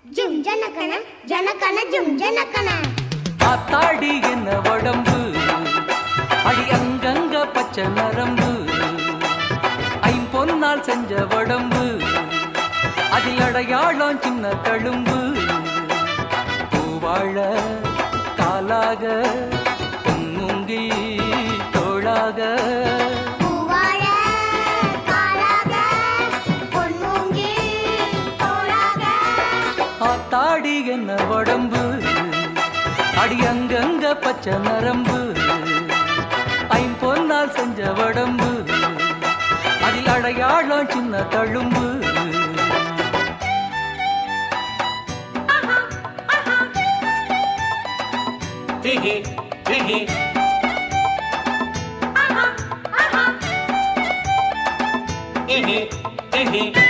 ஜும் ஜனகன ஜனகன ஜும் ஜனகன. ஆத்தாடி என்ன உடம்பு, அடி அங்கங்க பச்சை நரம்பு, ஐம்பொன்னால் செஞ்ச உடம்பு, அதில் அடையாளம் சின்ன தழும்பு. பூவாழ காலாக பொன்முங்கி தோளாக, ஆத்தாடி என்ன உடம்பு, அடி அங்கங்க பச்சை நரம்பு, ஐம்பொன்னால் செஞ்ச உடம்பு, அதில் அடையாளம் சின்ன தழும்பு. Hehe, hehe. Hehe, hehe.